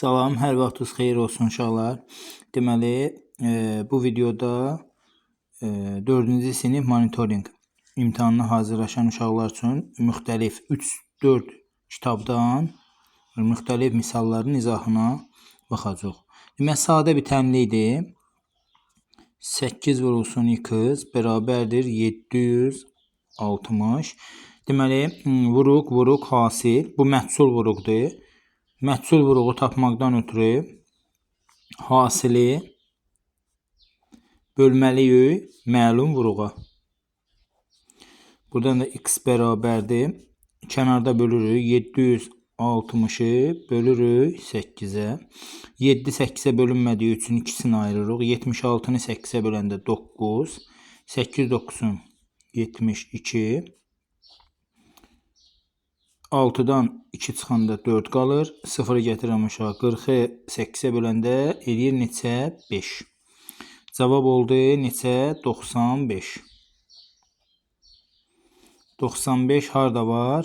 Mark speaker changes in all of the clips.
Speaker 1: Salam, hər vaxtınız xeyir olsun uşaqlar. Deməli, bu videoda 4-cü sinif monitoring imtahanına hazırlaşan uşaqlar üçün müxtəlif 3-4 kitabdan müxtəlif misalların izahına baxacağıq. Deməli, sadə bir təmlidir. 8 vurulsun x bərabərdir 760. Deməli, vuruq hasil. Bu məhsul vuruqdur. Məhsul vuruğu tapmaqdan ötürü hasili bölməliyik məlum vuruğa. Buradan da x bərabərdir. Kənarda bölürük. 760'ı bölürük 8'ə. 7 8'ə bölünmədiyi üçün ikisini ayırırıq. 76'nı 8'ə böləndə 9. 8 9'un 72. 6'dan 2 çıxanda 4 qalır. 0'ı gətirəm aşağı. 40'ı 8'ə böləndə eləyir neçə? 5. Cavab oldu neçə? 95. 95 harda var?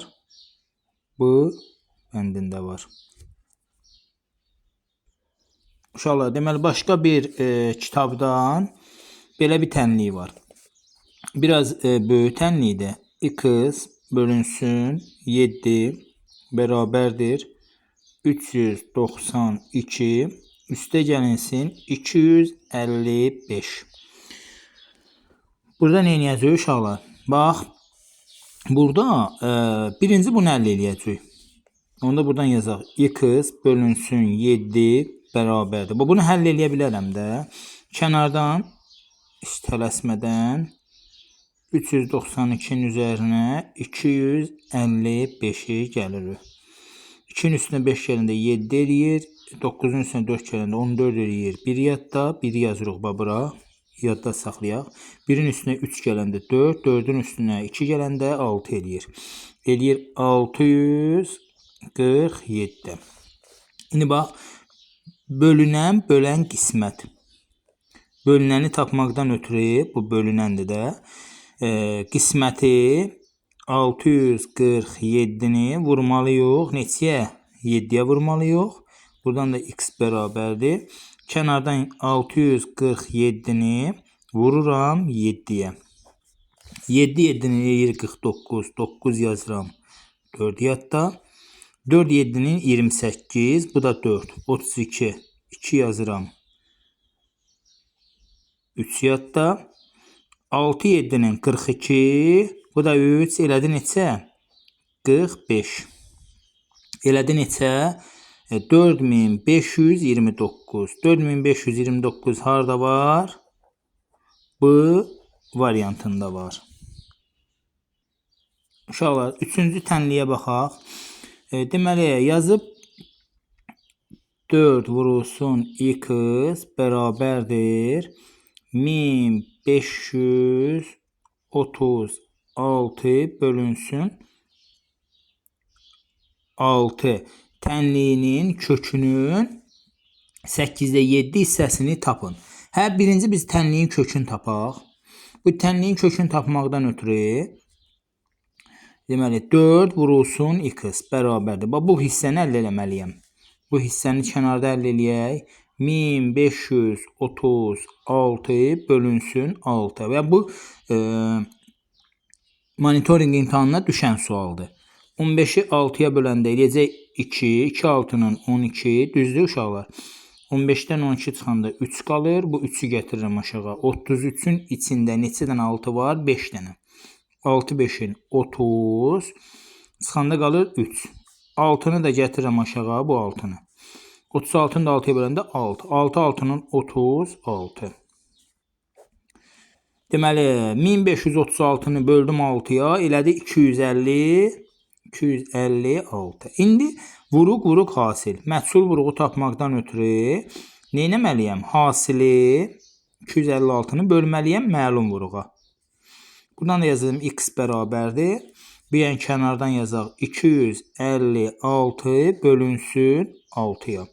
Speaker 1: Bu bəndində var. Uşaqlar, deməli başqa bir kitabdan belə bir tənliyi var. Biraz böyük tənliyidir. X bölünsün 7 bərabərdir 392 üstə gəlinsin 255. Burada nə edəcəyik uşaqlar? Bax, burada birinci bunu əldə edəcəyik. Onu da buradan yazaq. X bölünsün 7 bərabərdir. Bunu həll edə bilərəm də. Kənardan tələsmədən 392'nin üzərinə 255'i gəlirik. 2'nin üstünə 5 gələndə 7 eləyir. 9'un üstünə 4 gələndə 14 eləyir. 1 yadda, 1 yazırıq bura. Yadda saxlayaq. 1'in üstünə 3 gələndə 4, 4'ün üstünə 2 gələndə 6 eləyir. Eləyir 647. İndi bax, bölünən, bölən qismət. Bölünəni tapmaqdan ötürü, bu bölünəndir də. Qisməti 647'ni vurmalıyıq. Neçəyə? 7'yə vurmalıyıq. Buradan da x bərabərdir. Kənardan 647'ni vururam 7'yə. 7 7'nin eləyir 49. 9 yazıram. 4 yadda. 4 7'nin 28. Bu da 4. 32. 2 yazıram. 3 yadda. 6 7'nin 42. Bu da 3. Elədi neçə? 45. Elədi neçə? 4529. 4529 harda var? Bu variantında var. Uşaqlar, 3-cü tənliyə baxaq. Deməli, yazıb 4 vurulsun x bərabərdir 1536 bölünsün 6. Tənliyinin kökünün 8'də 7 hissəsini tapın. Birinci biz tənliyin kökünü tapaq. Bu tənliyin kökünü tapmaqdan ötürü deməli 4 vurulsun x bərabərdir. Bu hissəni əldə eləməliyəm. Bu hissəni kənarda əldə eləyək. 1536 bölünsün 6. Və bu monitoring imtahanına düşən sualdır. 15'i 6'ya böləndə eləyəcək 2. 2 6'nın 12. Düzdür uşaqlar? 15'dən 12 çıxanda 3 qalır. Bu 3'ü gətirirəm aşağı. 33'ün içində neçə dənə 6 var? 5 dənə. 6 5'in 30. Çıxanda qalır 3. 6'nı da gətirirəm aşağı bu 6'nı. 36'nı da 6'ya böləndə 6. 6 6'nın 36. Deməli 1536'nı böldüm 6'ya. Elədi 256. İndi vuruq hasil. Məhsul vuruğu tapmaqdan ötürü nə etməliyəm? Hasili 256'nı bölməliyəm məlum vuruğa. Buradan da yazalım x bərabərdir. Bir yan kənardan yazaq 256 bölünsün 6'ya.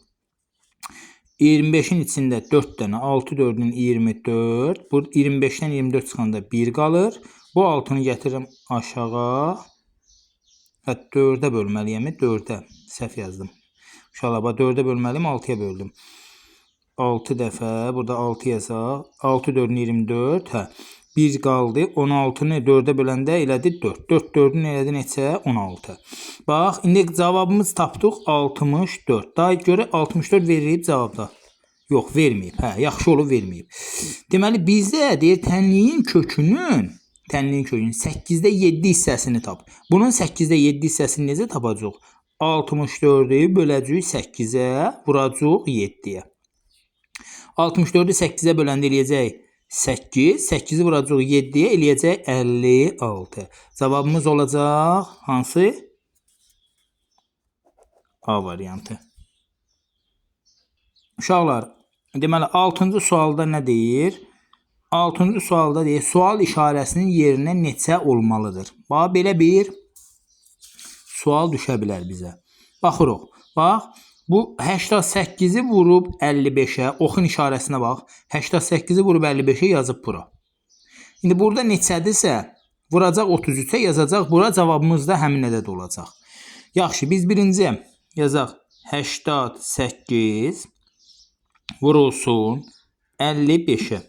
Speaker 1: 25'in içində 4 dənə. 6 4'ün 24. Bu 25'dən 24 çıxanda 1 qalır. Bu 6'nı gətirirəm aşağı. 4'ə bölməliyəm. 4'ə. Səhv yazdım. Uşaqlar, 4-ə bölməliyim, 6-ya böldüm. 6 dəfə, burada 6 yazaq. 6 4-ün 24, hə. 1 qaldı. 16-nı 4-ə böləndə elədi 4. 4 4-ün elədi neçə? 16. Bax, indi cavabımız tapdıq 64. Daha görə 64 verilib cavabda. Yox, verməyib. Hə, yaxşı olub verməyib. Deməli bizdə deyir tənliyin kökünün 8-də 7 hissəsini tap. Bunun 8-də 7 hissəsini necə tapacağıq? 64-ü böləcəyik 8-ə, vuracağıq 7-yə. 64-ü 8-ə böləndə eləyəcək 8. 8-i vuracaq 7-yə eləyəcək 56. Cavabımız olacaq hansı? A variantı. Uşaqlar, deməli 6-cı sualda nə deyir? 6-cı sualda deyir, sual işarəsinin yerinə neçə olmalıdır? Bax, belə bir sual düşə bilər bizə. Baxırıq. Bax, bu 88-i vurub 55-ə, oxun işarəsinə bax. 88-i vurub 55-ə yazıb bura. İndi burada neçədirsə, vuracaq 33-ə, yazacaq bura, cavabımız da həmin ədəd olacaq. Yaxşı, biz birinci yazaq 88 vurulsun 55-ə.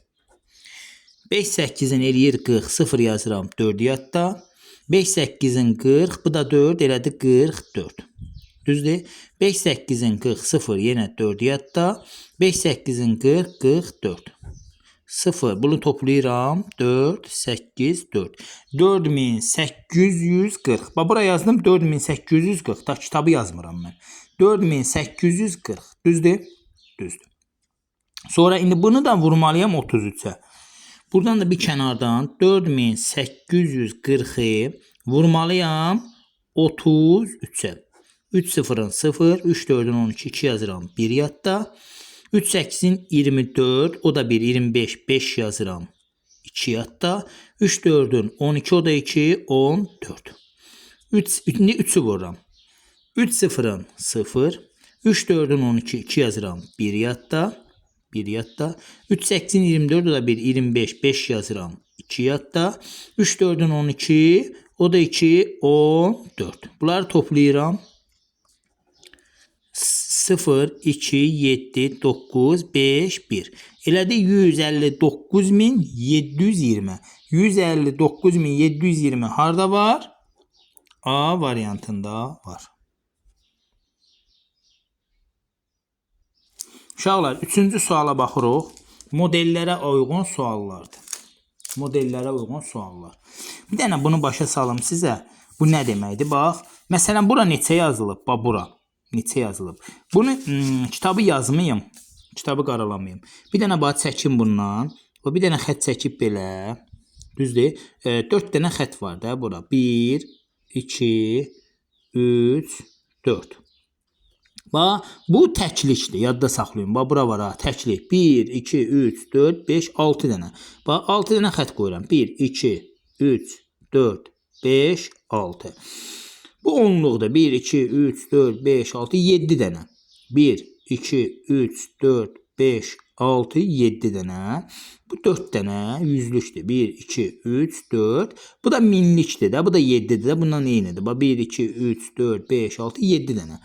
Speaker 1: 5 8-in eləyir 40, 0 yazıram 4 yadda. 5 8-in 40, bu da 4, elədi 44. Düzdür? 5 8-in 40, 0 yenə 4 yadda. 5 8-in 40, 44. 0, bunu toplayıram. 4, 8, 4. 4840. Bax, buraya yazdım 4840. Da kitabı yazmıram mən. 4840. Düzdür? Düzdür. Sonra indi bunu da vurmalıyam 33'e. Buradan da bir kənardan 4840'ı vurmalıyam 33'e. 3 0'ın 0, 3 4'ün 12, 2 yazıram 1 yadda. 3 8'in 24, o da 1, 25, 5 yazıram 2 yadda. 3 4'ün 12, o da 2, 14. 3'ü vururam. 3 0'ın 0, 3 4'ün 12, 2 yazıram 1 yadda. 1 yadda. 3 8'in 24, o da 1, 25, 5 yazıram 2 yadda. 3 4'ün 12, o da 2, 14. Bunları toplayıram. 0, 2, 7, 9, 5, 1. Elədi 159.720. 159.720 harda var? A variantında var. Uşaqlar, 3-cü suala baxırıq. Modellərə uyğun suallardır. Modellərə uyğun suallar. Bir dənə bunu başa salım sizə. Bu nə deməkdir? Bax, məsələn, bura neçə yazılıb? Bax, bura neçə yazılıb? Bunu kitabı yazmayım. Kitabı qaralamayım. Bir dənə bax çəkim bundan. Bir dənə xət çəkib belə. Düzdür? 4 dənə xət var da bura. 1, 2, 3, 4. Bax, bu təklikdir. Yadda saxlayın. Bax, bura var ha, təklik. 1, 2, 3, 4, 5, 6 dənə. Bax, 6 dənə xət qoyuram. 1, 2, 3, 4, 5, 6. Bu onluqda 1, 2, 3, 4, 5, 6, 7 dənə. 1, 2, 3, 4, 5, 6, 7 dənə. Bu 4 dənə yüzlükdür. 1, 2, 3, 4. Bu da minlikdir də. Bu da 7'dir də. Bundan eynidir. Bax, 1, 2, 3, 4, 5, 6, 7 dənə.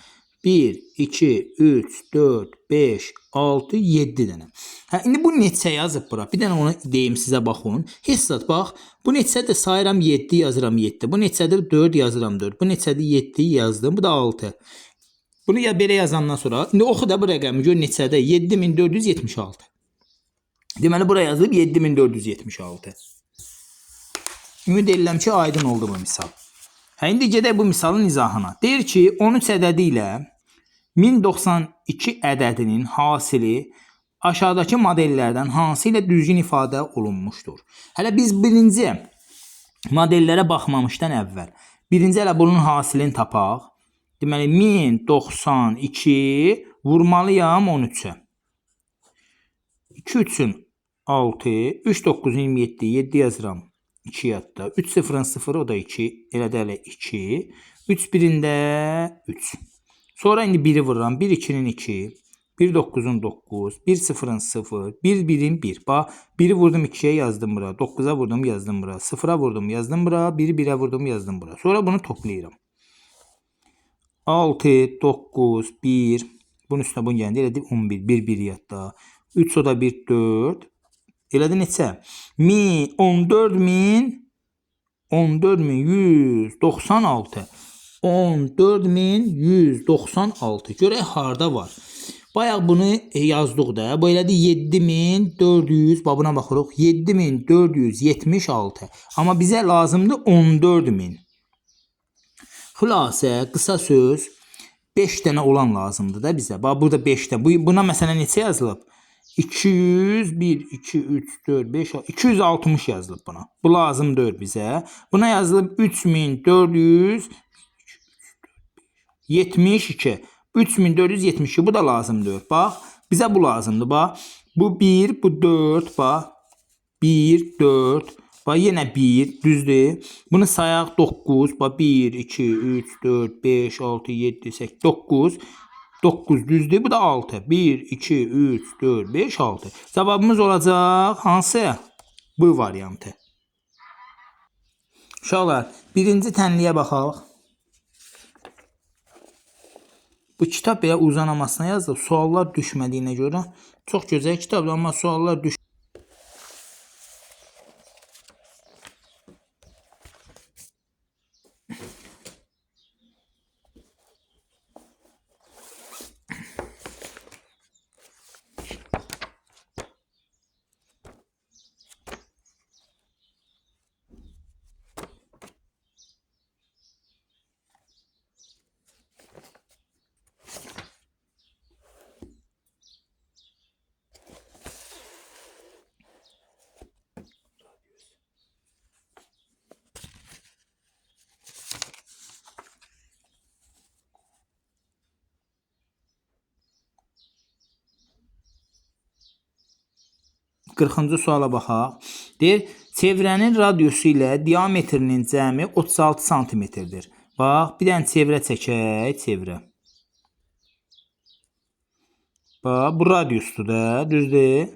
Speaker 1: 1, 2, 3, 4, 5, 6, 7 dənə. Hə, indi bu neçə yazıb bura? Bir dənə onu deyim sizə baxın. Heç zat bax, bu neçədir? Sayıram 7 yazıram 7. Bu neçədir? 4 yazıram 4. Bu neçədir? 7 yazdım. Bu da 6. Bunu ya belə yazandan sonra, indi oxu da bu rəqəmi gör neçədir? 7476. Deməli bura yazılıb 7476. Ümid edirəm ki, aydın oldu bu misal. Hə, indi gedək bu misalın izahına. Deyir ki, 13 ədədi ilə 1092 ədədinin hasili aşağıdakı modellərdən hansı ilə düzgün ifadə olunmuşdur? Hələ biz birinci modellərə baxmamışdan əvvəl birinci hələ bunun hasilini tapaq. Deməli 1092 vurmalıyam 13'ə. 2 3'ün 6, 3 9'un 27, 7 yazıram 2 yadda. 3 0'ın 0, o da 2. Elədi hələ 2. 3 1'ində 3. Sonra indi 1'i vururam. 1 2'nin 2. 1 9'un 9. 1 0'ın 0. 1 1'in 1. Bax, 1'i vurdum 2'ye yazdım bura. 9'a vurdum yazdım bura. 0'a vurdum yazdım bura. 1'i 1'e vurdum yazdım bura. Sonra bunu toplayıram. 6, 9, 1, Bunun üstünə bunu gəldi. Elədi 11. 1 yadda. 3 o da 1 4. Elədi neçə? 14.196. 14.196. Görək harda var. Bayaq bunu yazdıq da. Bu elədi 7.400. Buna baxırıq. 7.476. Amma bizə lazımdır 14.000. Xülasə, qısa söz 5 dənə olan lazımdır da bizə. Bax burada 5 dənə. Buna məsələn neçə yazılıb? 200, 1, 2, 3, 4, 5, 6, 260 yazılıb buna. Bu lazımdır bizə. Buna yazılıb 3472. 3472 bu da lazımdır. Bax, bizə bu lazımdır. Bax, bu 1, bu 4, bax. 1, 4, bax yenə 1, düzdür. Bunu sayaq 9, bax 1, 2, 3, 4, 5, 6, 7, 8, 9. 9 düzdür. Bu da 6. 1, 2, 3, 4, 5, 6. Cavabımız olacaq hansı? Bu variantı. Uşaqlar, birinci tənliyə baxaq. Bu kitab belə uzanamasına yazılıb. Suallar düşmədiyinə görə çox gözəl kitabdır, amma suallar düş. 40-cı suala baxaq. Deyir, çevrənin radiusu ilə diametrinin cəmi 36 santimetrdir. Bax, bir dənə çevrə çəkək, çevrə. Bax, bu radiusdur da, düzdür?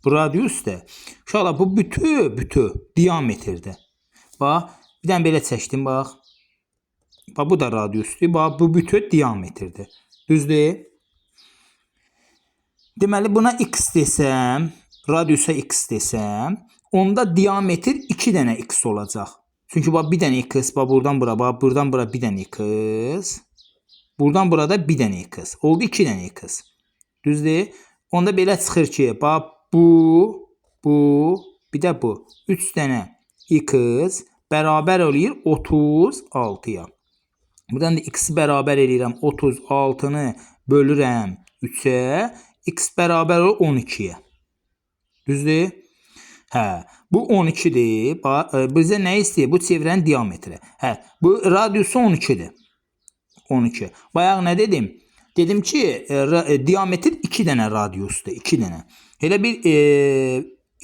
Speaker 1: Bu radiusdur. Uşaqlar, bu bütü diametrdir. Bax, bir dənə belə çəkdim, bax. Bax, bu da radiusdur. Bax, bu bütü diametrdir. Düzdür? Deməli, buna x desəm, radiusa x desəm, onda diametr 2 dənə x olacaq. Çünki bax bir dənə x, bax buradan bura, bax buradan bura bir dənə x. Buradan burada bir dənə x. Oldu 2 dənə x. Düzdür? Onda belə çıxır ki, bax bu, bir də bu. 3 dənə x bərabər eləyir 36-ya. Buradan da x bərabər eləyirəm 36-nı bölürəm 3-ə. X bərabər olur 12-yə. Düzdür? Hə, bu 12-dir. Bizə nə istəyir? Bu çevrənin diametri. Hə, bu radiusu 12-dir. 12. Bayaq nə dedim? Dedim ki, diametr 2 dənə radiusdur. 2 dənə. Elə bir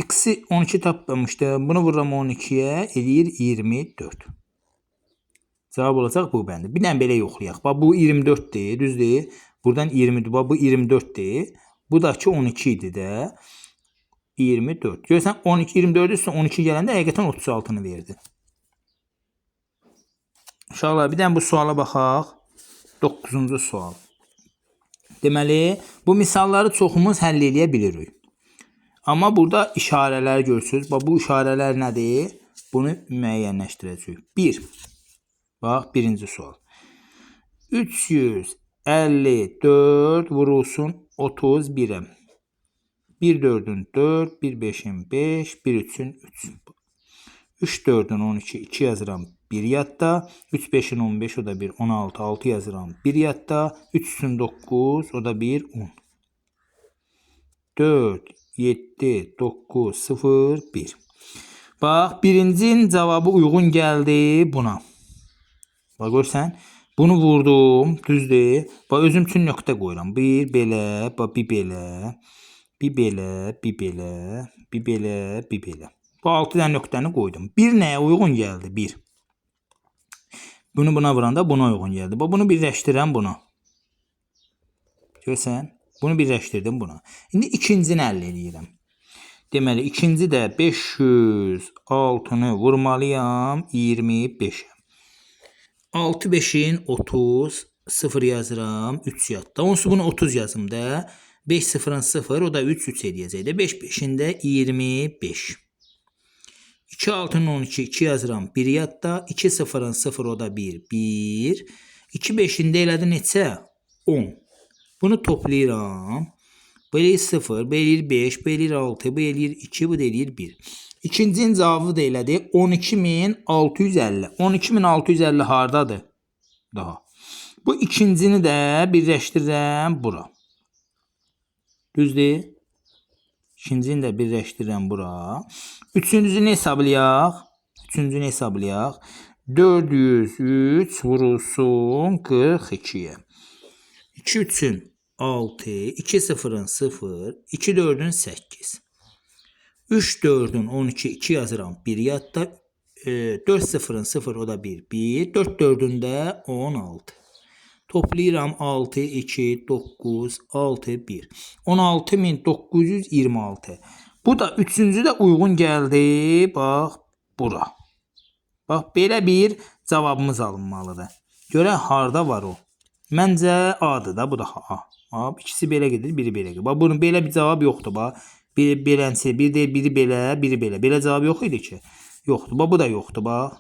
Speaker 1: x-i 12 tapmamışdı. Bunu vururam 12-yə, eləyir 24. Cavab olacaq bu bəndə. Bir dənə belə yoxlayaq. Bax, bu 24-dir, düzdür? Buradan 20-dir. Bax, bu 24-dir. Bu da ki 12 idi də. 24. Görürsən 12 24 üstə 12 gələndə həqiqətən 36-nı verdi. Uşaqlar bir dənə bu suala baxaq. 9-cu sual. Deməli, bu misalları çoxumuz həll edə bilirik. Amma burada işarələr görürsünüz. Bax bu işarələr nədir? Bunu müəyyənləşdirəcəyik. 1. Bax, birinci sual. 354 vurulsun 31'e. 1 4'ün 4, 1 5'in 5, 1 3'ün 3. 3 4'ün 12, 2 yazıram 1 yadda. 3 5'in 15, o da 1, 16, 6 yazıram 1 yadda. 3 3'ün 9, o da 1, 10. 4, 7, 9, 0, 1. Bax, birincinin cavabı uyğun gəldi buna. Bax, görsən, bunu vurdum, düzdür. Bax, özüm üçün nöqtə qoyuram. Bir belə, bax, bir belə, bir belə, bir belə, bir belə, bir belə. Bu 6 dənə nöqtəni qoydum. Bir nəyə uyğun gəldi? 1. Bunu buna vuranda buna uyğun gəldi. Bax, bunu birləşdirəm buna. Görsən, bunu birləşdirdim buna. İndi ikincini əldə edirəm. Deməli, ikinci də 506-nı vurmalıyam 25-ə. 6 5-in 30, 0 yazıram, 3 yadda. Onsuz bunu 30 yazım da. 5 sıfırın 0, o da 3 3 eləyəcək də. 5 5-ində 25. 2 6'nın 12, 2 yazıram, 1 yadda. 2 sıfırın 0, o da 1 1. 2 5'ində elədi neçə? 10. Bunu toplayıram. Bu eləyir 0, bu eləyir 5, bu eləyir 6, bu eləyir 2, bu da eləyir 1. İkincinin cavabı da elədi 12650. 12650 hardadır? Daha. Bu ikincini də birləşdirirəm bura. Düzdür? İkincini də birləşdirirəm bura. Üçüncünü hesablayaq. Üçüncünü hesablayaq. 403 vurulsun 42'ye. 2 3'ün 6, 2 0'ın 0, 2 4'ün 8. 3 4'ün 12, 2 yazıram 1 yadda. 4 0'ın 0, o da 1 1. 4 4'ün də 16. Toplayıram 6 2 9 6 1. 16926. Bu da üçüncü də uyğun gəldi. Bax bura. Bax belə bir cavabımız alınmalıdır. Görə harda var o? Məncə A'dır da, bu da A. A, ikisi belə gedir, biri belə gedir. Bax bunun belə bir cavab yoxdur bax. Biri belənsi, biri deyil, biri belə, biri belə. Belə cavab yox idi ki. Yoxdur. Bax bu da yoxdur bax.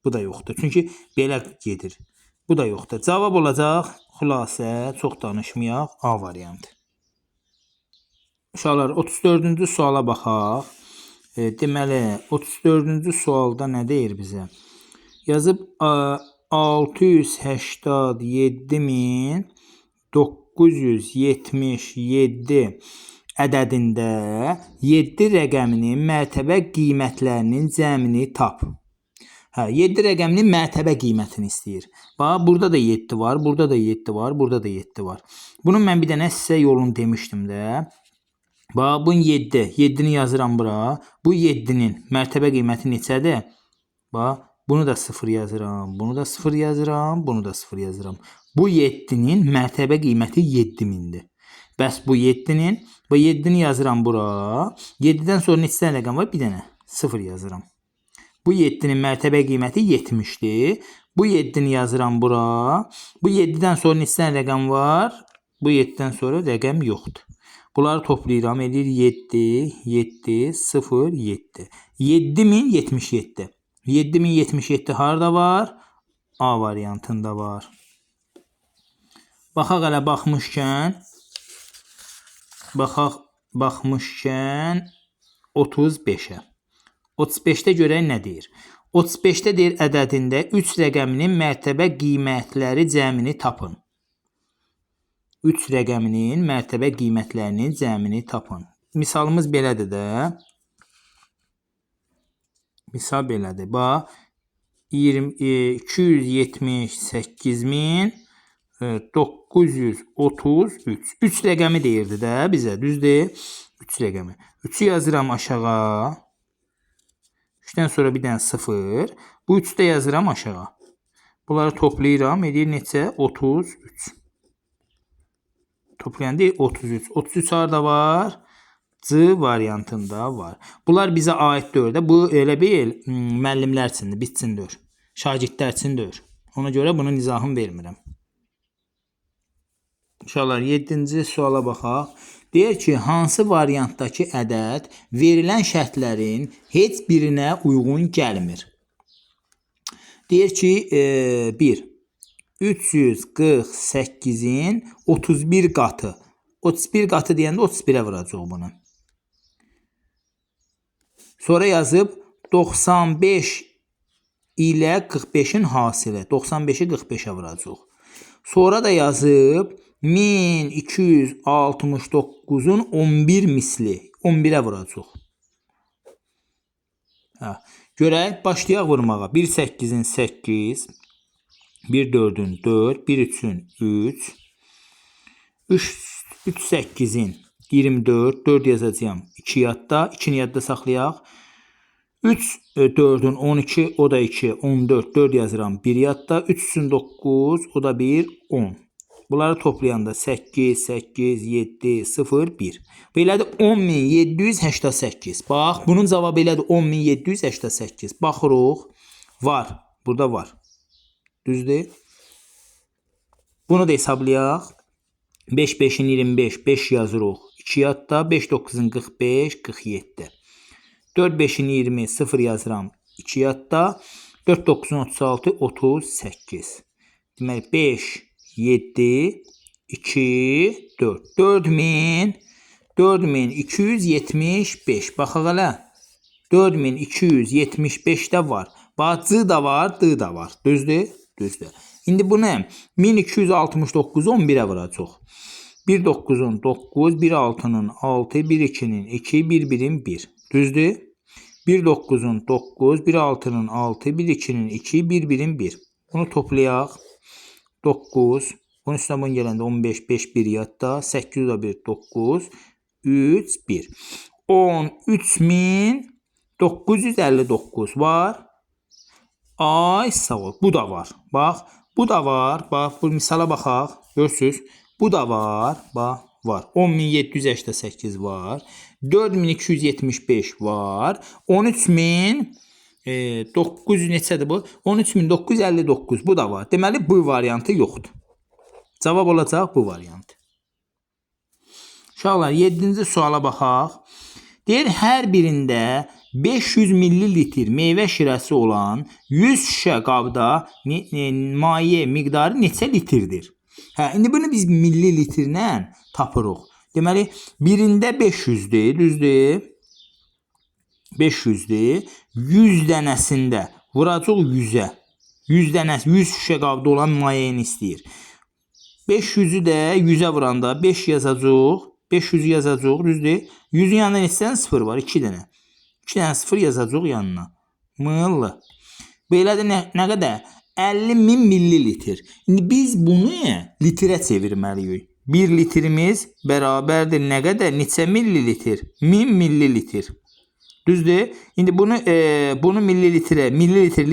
Speaker 1: Bu da yoxdur. Çünki belə gedir. Bu da yoxdur. Cavab olacaq xülasə, çox danışmayaq, A variantı. Uşaqlar 34-cü suala baxaq. Deməli 34-cü sualda nə deyir bizə? Yazıb 687.977 ədədində 7 rəqəminin mərtəbə qiymətlərinin cəmini tap. 7 rəqəminin mərtəbə qiymətini istəyir. Bax, burada da 7 var, burada da 7 var, burada da 7 var. Bunun mən bir dənə sizə yolunu demişdim də. Bax, bunun 7. 7'ni yazıram bura. Bu 7'nin mərtəbə qiyməti neçədir? Bax, bunu da 0 yazıram, bunu da 0 yazıram, bunu da 0 yazıram. Bu 7'nin mərtəbə qiyməti 7000'dir. Bəs bu 7'nin, bu 7'ni yazıram bura. 7'dən sonra neçə dənə rəqəm var? Bir dənə 0 yazıram. Bu 7'nin mərtəbə qiyməti 70'dir. Bu 7'ni yazıram bura. Bu 7'dən sonra neçə dənə rəqəm var? Bu 7'dən sonra rəqəm yoxdur. Bunları toplayıram, edir 7, 7, 0, 7. 7077. 7077 harda var? A variantında var. Baxaq hələ baxmışkən 35'e. 35'te görək nə deyir? 35'te deyir ədədində 3 rəqəminin mərtəbə qiymətləri cəmini tapın. 3 rəqəminin mərtəbə qiymətlərinin cəmini tapın. Misalımız belədir də. Misal belədir. Bax, 278.933. 3 rəqəmi deyirdi də bizə, düzdür? 3 rəqəmi. 3'ü yazıram aşağı. 3'dən sonra bir dənə 0. Bu 3'ü də yazıram aşağı. Bunları toplayıram, edir neçə? 33. Toplayan deyil, 33. 33 harda var? C variantında var. Bunlar bizə aid deyil də. Bu elə bil müəllimlər üçündür, biz üçün deyil. Şagirdlər üçün deyil. Ona görə bunun izahını vermirəm. İnşallah 7-ci suala baxaq. Deyir ki, hansı variantdakı ədəd verilən şərtlərin heç birinə uyğun gəlmir? Deyir ki, 1. 348'in 31 qatı. 31 qatı deyəndə 31'e vuracaq bunu. Sonra yazıb 95 ilə 45'in hasili. 95'i 45'e vuracaq. Sonra da yazıb 1269'un 11 misli. 11'e vuracaq. Görək, başlayaq vurmağa. 1 8'in 8, 1 4'ün 4, 1 3'ün 3, 3 8'in 24, 4 yazacağım 2 yadda, 2'ni yadda saxlayaq. 3 4'ün 12, o da 2, 14, 4 yazıram 1 yadda, 3 3'ün 9, o da 1, 10. Bunları toplayanda 8, 8, 7, 0, 1. Belədir 10788. Bax, bunun cavabı elədir 10788. Baxırıq. Var. Burada var. Düzdür? Bunu da hesablayaq. 5 5-in 25, 5 yazırıq. 2 yadda, 5 9-un 45, 47. 4 5-in 20, 0 yazıram. 2 yadda, 4 9-un 36, 38. Deməli 5, 7, 2, 4. 4275. Baxaq hələ. 4275 də var. Bax, C da var, D da var. Düzdür? Düzdür. İndi bunu 1269-u 11-ə vuracaq. 1 9-un 9, 1 6-nın 6, 1 2-nin 2, 1 1-in 1. Düzdür? 1 9-un 9, 1 6-nın 6, 1 2-nin 2, 1 1-in 1. Bunu toplayaq. 9. Bunun üstüne bunu gələndə 15, 5, 1 yadda. 8 da 1, 9, 3, 1. 13.959 var. Ay sağ ol. Bu da var. Bax. Bu da var. Bax. Bu misala baxaq. Görürsünüz. Bu da var. Bax. Var. 10.788 var. 4.275 var. 13.900 neçədir bu? 13.959. Bu da var. Deməli bu variantı yoxdur. Cavab olacaq bu variant. Uşaqlar 7-ci suala baxaq. Deyir, hər birində 500 millilitr meyvə şirəsi olan 100 şüşə qabda maye miqdarı neçə litrdir? İndi bunu biz millilitrlə tapırıq. Deməli, birində 500-dür, düzdür? 500-dür. 100 dənəsində vuracaq 100-ə. 100 dənəsi, 100 şüşə qabda olan mayeni istəyir. 500-ü də 100-ə vuranda 5 yazacaq. 500'ü yazacaq, düzdür? 100'ün yanında neçə 0 var? 2 dənə. 2 dənə 0 yazacaq yanına. Mıllı. Belə də nə qədər? 50.000 millilitr. İndi biz bunu litrə çevirməliyik. 1 litrimiz bərabərdir nə qədər? Neçə millilitr? 1000 millilitr. Düzdür? İndi bunu millilitrə,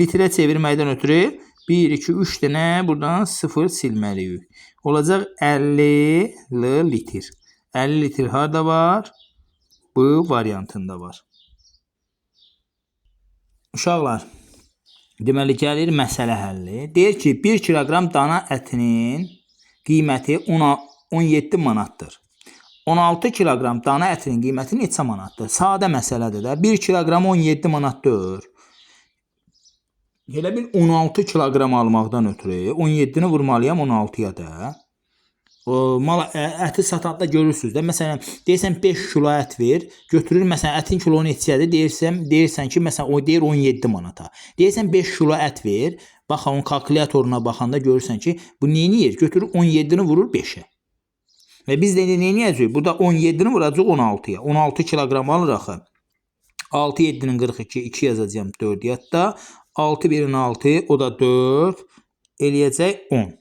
Speaker 1: litrə çevirməkdən ötürü 1, 2, 3 dənə buradan 0 silməliyik. Olacaq 50 litr. 50 litr harda var? Bu variantında var. Uşaqlar, deməli gəlir məsələ həlli. Deyir ki, 1 kiloqram dana ətinin qiyməti 17 manatdır. 16 kiloqram dana ətinin qiyməti neçə manatdır? Sadə məsələdir də. 1 kiloqram 17 manatdır. Elə bil 16 kiloqram almaqdan ötürü 17-ni vurmalıyam 16-ya da. Əti satanda görürsünüz də. Məsələn, deyirsən 5 kilo ət ver, götürür, məsələn, ətin kilonu neçədir? Deyirsən ki, məsələn, o deyir 17 manata. Deyirsən 5 kilo ət ver, bax, onun kalkulyatoruna baxanda görürsən ki, bu neyini götürür 17-ni vurur 5-ə. Və biz də neyini yazıyoruz? Burada 17-ni vuracaq 16-ya. 16 kiloqram alır axı. 6 7-nin 42, 2 yazacağım 4 yadda. 6 1-in 6, o da 4, eləyəcək 10.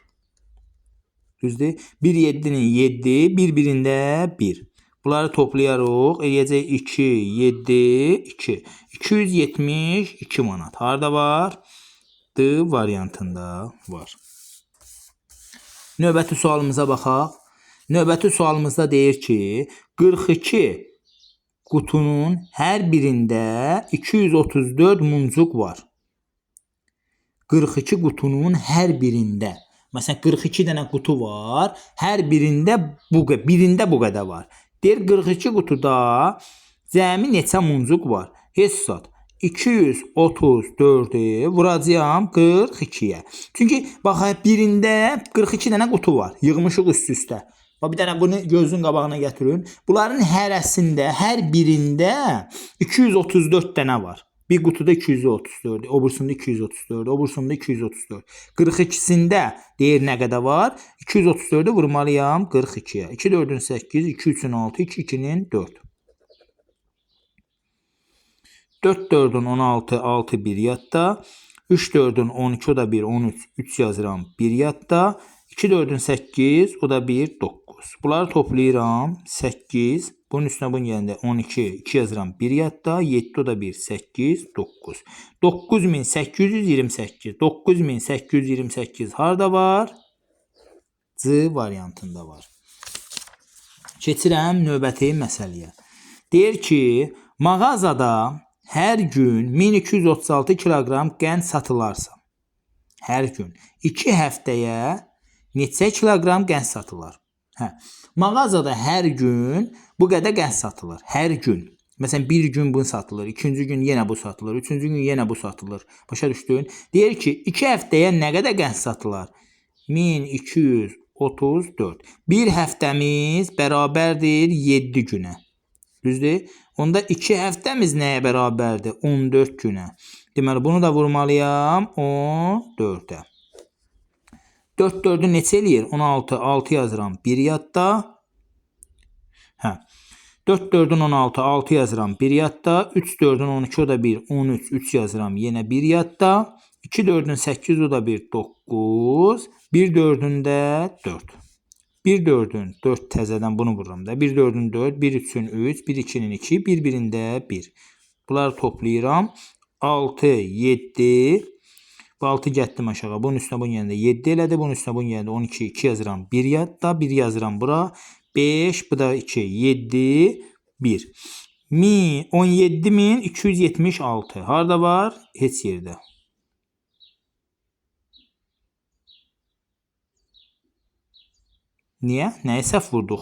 Speaker 1: Düzdür? 1 7-nin 7, 1 1-ində 1. Bunları toplayarıq. Eləyəcək 2, 7, 2. 272 manat. Harada var? D variantında var. Növbəti sualımıza baxaq. Növbəti sualımızda deyir ki, 42 qutunun hər birində 234 muncuq var. 42 qutunun hər birində. Məsələn, 42 dənə qutu var. Hər birində bu qədər var. Deyir, 42 qutuda cəmi neçə muncuq var? Hesab. 234'ü vuracağım 42'ye. Çünki bax, birində 42 dənə qutu var. Yığmışıq üst-üstə. Bir dənə bunu gözün qabağına gətirin. Bunların hərəsində, hər birində 234 dənə var. Bir qutuda 234, obursunda 234, obursunda 234. 42'sində deyir nə qədər var? 234'ü vurmalıyam 42'ye. 2 4'ün 8, 2 3'ün 6, 2 2'nin 4. 4 4'ün 16, 6 1 yadda. 3 4'ün 12, o da 1, 13, 3 yazıram 1 yadda. 2 4'ün 8, o da 1, 9. Bunları toplayıram 8. Bunun üstüne bunun yerində 12, 2 yazıram 1 yadda. 7, o da 1, 8, 9. 9828. 9828 harda var? C variantında var. Keçirəm növbəti məsələyə. Deyir ki, mağazada hər gün 1236 kiloqram qənd satılarsa, hər gün 2 həftəyə neçə kiloqram qənd satılır? Hə. Mağazada hər gün bu qədər qənd satılır. Hər gün. Məsələn, bir gün bu satılır, ikinci gün yenə bu satılır, üçüncü gün yenə bu satılır. Başa düşdün? Deyir ki, 2 həftəyə nə qədər qənd satılır? 1234. Bir həftəmiz bərabərdir 7 günə. Düzdür? Onda 2 həftəmiz nəyə bərabərdir? 14 günə. Deməli, bunu da vurmalıyam 14-ə. 4 4-ü neçə eləyir? 16. 6 yazıram. 1 yadda. Hə. 4 4-ün 16, 6 yazıram. 1 yadda. 3 4-ün 12, o da 1. 13, 3 yazıram. Yenə 1 yadda. 2 4-ün 8, o da 1. 9. 1 4-ün də 4. 1 4-ün 4 təzədən bunu vururam da. 1 4-ün 4, 1 3-ün 3, 1 2-nin 2, 1 1-in də 1. Bunları toplayıram. 6, 7. Bu 6 getdim aşağı. Bunun üstünə bunun yerində 7 elədi. Bunun üstünə bunun yerində 12, 2 yazıram. 1 yadda. 1 yazıram bura. 5, bu da 2, 7, 1. 17.276. Harada var? Heç yerdə. Niyə? Nəyə səhv vurduq?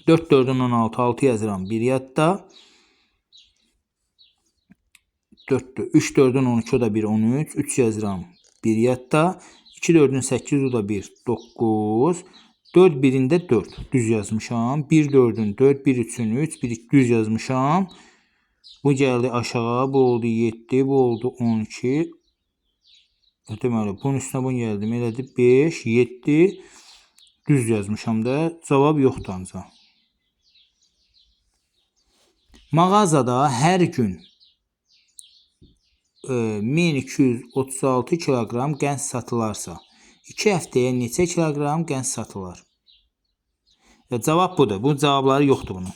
Speaker 1: 4 4-ün 16, 6 yazıram. 1 yadda. 3 4-ün 12, o da 1, 13. 3 yazıram. 1 yadda. 2 4-ün 8, o da 1, 9. 4 1-ində 4. Düz yazmışam. 1 4-ün 4, 1 3-ün 3, 1 düz yazmışam. Bu gəldi aşağı. Bu oldu 7, bu oldu 12. Deməli, bunun üstünə bunu gəldim. Elədi 5, 7. Düz yazmışam da. Cavab yoxdur ancaq. Mağazada hər gün 1236 kiloqram qənd satılarsa, 2 həftəyə neçə kiloqram qənd satılır? Cavab budur. Bu cavabları yoxdur bunun.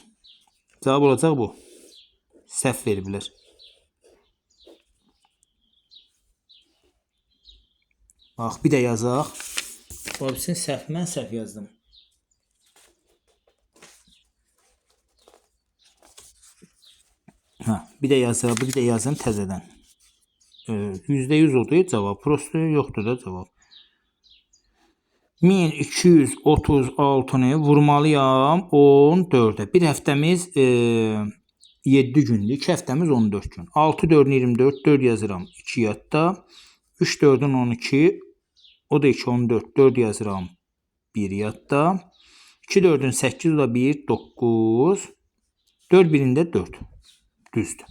Speaker 1: Cavab olacaq bu. Səhv veriblər. Bax, bir də yazaq. Obisin səhv, mən səhv yazdım. Hə, bir də yazaq, bir də yazın təzədən. %100 odur cavab. Prosto yoxdur da cavab. 1236-nı vurmalıyam 14-ə. Bir həftəmiz 7 gündür. 2 həftəmiz 14 gün. 6 4-ün 24, 4 yazıram. 2 yadda. 3 4-ün 12, o da 2 14, 4 yazıram. 1 yadda. 2 4-ün 8, o da 1 9. 4 1-ində 4. Düzdür.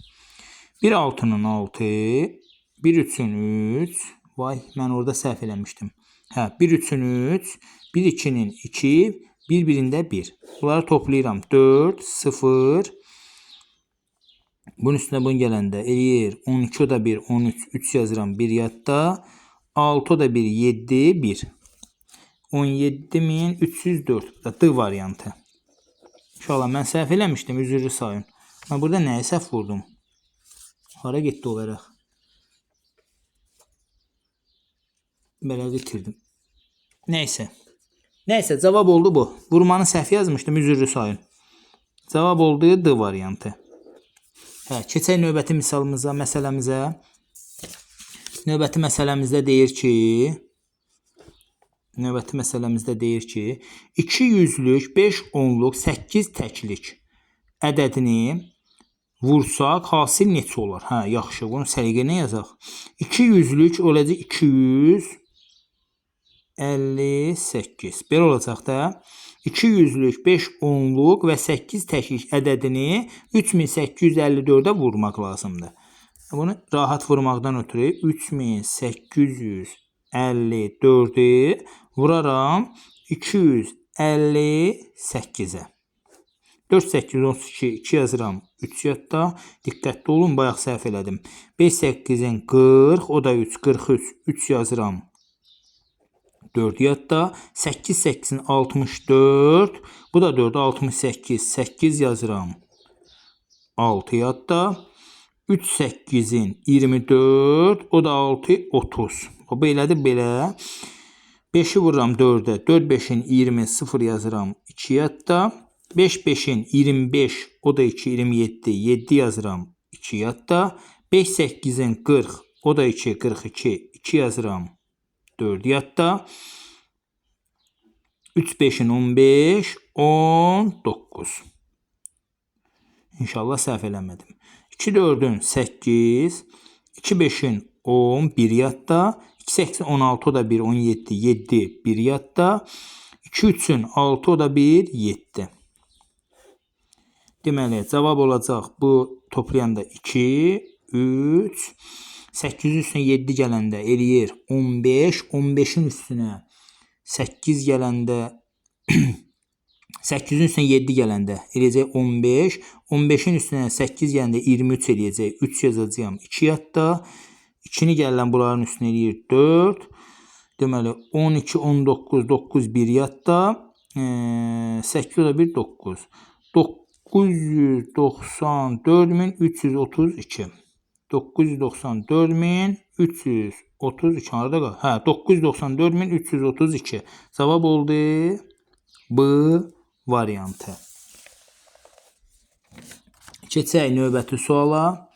Speaker 1: 1 6-nın 6, 1 3-ün 3. Vay, mən orada səhv eləmişdim. Hə, 1 3-ün 3, 1 2-nin 2, 1 1-ində 1. Bunları toplayıram. 4 0. Bunun üstünə bunu gələndə eləyir. 12, o da 1, 13, 3 yazıram. 1 yadda. 6, o da 1, 7, 1. 17.304. Da D variantı. İnşallah mən səhv eləmişdim. Üzrlü sayın. Mən burada nəyə səhv vurdum? Hara getdi olaraq? Belə bitirdim. Neysə. Neysə, cavab oldu bu. Vurmanı səhv yazmışdım. Üzrlü sayın. Cavab oldu D variantı. Hə, keçək növbəti misalımıza, məsələmizə. Növbəti məsələmizdə deyir ki, 2 yüzlük, 5 onluq, 8 təklik ədədini vursaq, hasil neçə olur? Hə, yaxşı, bunu səliqənə yazaq. 2 yüzlük olacaq 258. Belə olacaq da. 2 yüzlük, 5 onluq və 8 təklik ədədini 3854-ə vurmaq lazımdır. Bunu rahat vurmaqdan ötürü 3854-ü vuraram 258-ə. 4 8 32, 2 yazıram. 3 yadda. Diqqətli olun, bayaq səhv elədim. 5 8-in 40, o da 3, 43, 3 yazıram. 4 yadda. 8 8-in 64, bu da 4, 68, 8 yazıram. 6 yadda. 3 8-in 24, o da 6, 30. O belədir, belə. 5-i vururam 4-ə. 4 5-in 20, 0 yazıram. 2 yadda. 5 5-in 25, o da 2, 27, 7 yazıram. 2 yadda. 5 8-in 40, o da 2, 42, 2 yazıram. 4 yadda. 3 5'in 15, 19. İnşallah səhv eləmədim. 2 4'ün 8, 2 5'in 10, 1 yadda. 2 8 16, o da 1, 17, 7, 1 yadda. 2 3'ün 6, o da 1, 7. Deməli, cavab olacaq bu toplayanda 2, 3, 8'in üstünə 7 gələndə eləyir 15, 15'in üstünə 8 gələndə 8'in üstünə 7 gələndə eləyəcək 15, 15'in üstünə 8 gələndə 23 eləyəcək. 3 yazacağım 2 yadda. 2'ni gələn bunların üstünə eləyir 4. Deməli 12, 19, 9, 1 yadda. 8 o da 1, 9. 994.332. 994.332 harada qal? Hə, 994.332. Cavab oldu B variantı. Keçək növbəti suala.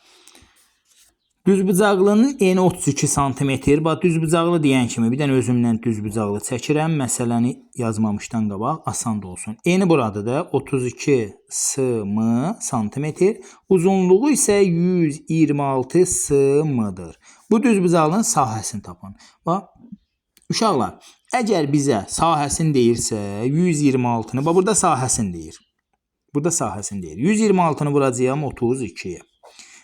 Speaker 1: Düzbucaqlının eni 32 sm. Bax, düzbucaqlı deyən kimi bir dənə özümdən düzbucaqlı çəkirəm. Məsələni yazmamışdan qabaq asan da olsun. Eni buradır 32 sm. Uzunluğu isə 126 sm-dır. Bu düzbucaqlının sahəsini tapın. Bax, uşaqlar, əgər bizə sahəsini deyirsə 126-nı, bax burada sahəsini deyir. Burada sahəsini deyir. 126-nı vuracağam 32-yə.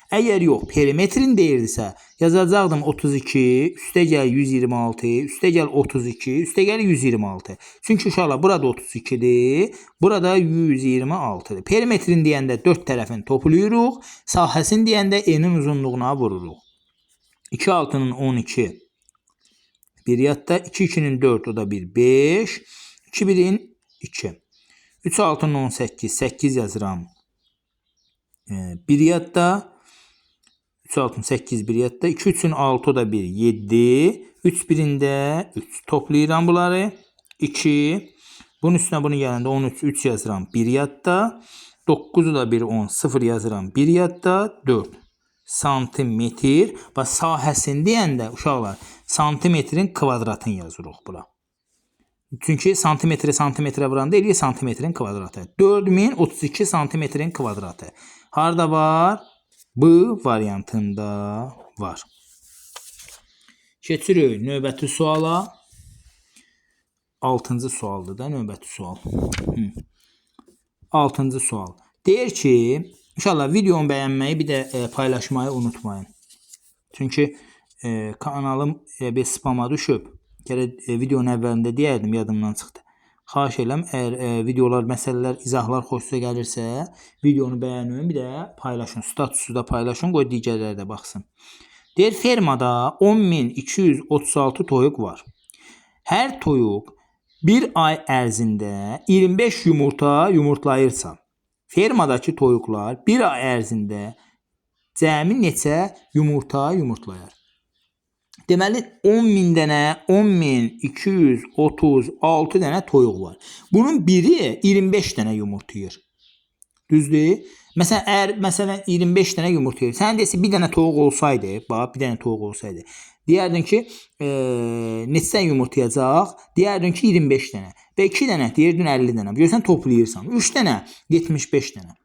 Speaker 1: Əgər yox, perimetrin deyirdisə, yazacaqdım 32, üstə gəl 126, üstə gəl 32, üstə gəl 126. Çünki uşaqlar, burada 32-dir, burada 126-dır. Perimetrin deyəndə 4 tərəfini toplayırıq, sahəsini deyəndə enin uzunluğuna vururuq. 2 6'nın 12, 1 yadda, 2 2'nin 4, o da 1, 5, 2 1'in 2. 3 6'nın 18, 8 yazıram. 1 yadda. 3 6 8 1 yadda. 2 3'ün 6, o da 1, 7. 3 1'ində 3. Toplayıram bunları. 2. Bunun üstüne bunu gələndə 13, 3 yazıram. 1 yadda. 9'u da 1, 10, 0 yazıram. 1 yadda 4 santimetr. Bax, sahəsini deyəndə uşaqlar santimetrin kvadratını yazırıq bura. Çünki santimetre santimetre vuranda eləyir santimetrin kvadratı. 4032 santimetrin kvadratı. Harada var? B variantında var. Keçirik növbəti suala. 6-cı sualdır da növbəti sual. 6-cı sual. Deyir ki, inşallah videonu bəyənməyi bir də paylaşmayı unutmayın. Çünki kanalım bir spama düşüb. Videonun əvvəlində deyərdim, yadımdan çıxdı. Xahiş edirəm, əgər videolar, məsələlər, izahlar xoşunuza gəlirsə, videonu bəyənin, bir də paylaşın, statusu da paylaşın, qoy digərləri də baxsın. Deyir, fermada 10.236 toyuq var. Hər toyuq bir ay ərzində 25 yumurta yumurtlayırsa, fermadakı toyuqlar bir ay ərzində cəmi neçə yumurta yumurtlayar? Deməli 10.000 dənə, 10.236 dənə toyuq var. Bunun biri 25 dənə yumurtlayır. Düzdür? Məsələn, əgər 25 dənə yumurtlayır. Sən desə bir dənə toyuq olsaydı, bax bir dənə toyuq olsaydı, deyərdin ki, neçə yumurtlayacaq? Deyərdin ki, 25 dənə. Və 2 dənə deyirdin 50 dənə. Görsən toplayırsan. 3 dənə 75 dənə.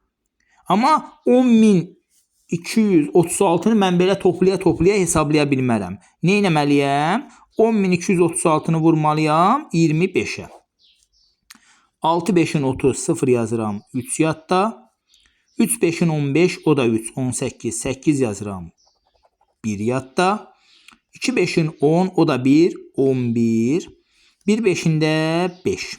Speaker 1: Amma 10.236-nı mən belə toplaya hesablaya bilmərəm. Nə etməliyəm? 10.236-nı vurmalıyam 25-ə. 6 5'in 30, 0 yazıram 3 yadda. 3 5'in 15, o da 3, 18, 8 yazıram 1 yadda. 2 5'in 10, o da 1, 11. 1 5'ində 5.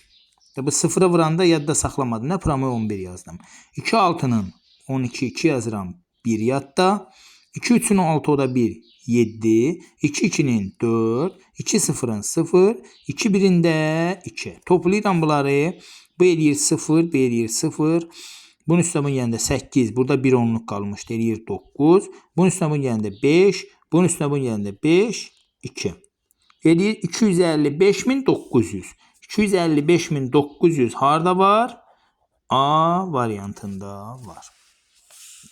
Speaker 1: Bu 0'a vuranda yadda saxlamadım. Nə pramı 11 yazdım. 2 6'nın 12, 2 yazıram 1 yadda. 2 3'ün 6, o da 1, 7. 2 2'nin 4. 2 0'ın 0. 2 1'ində 2. Toplayıram bunları. Bu eləyir 0, bu eləyir 0. Bunun üstüne bunun yanında 8. Burada 1 onluq qalmışdı. Eləyir 9. Bunun üstüne bunun yanında 5. Bunun üstüne bunun yanında 5, 2. Eləyir 255.900. 255.900 harda var? A variantında var.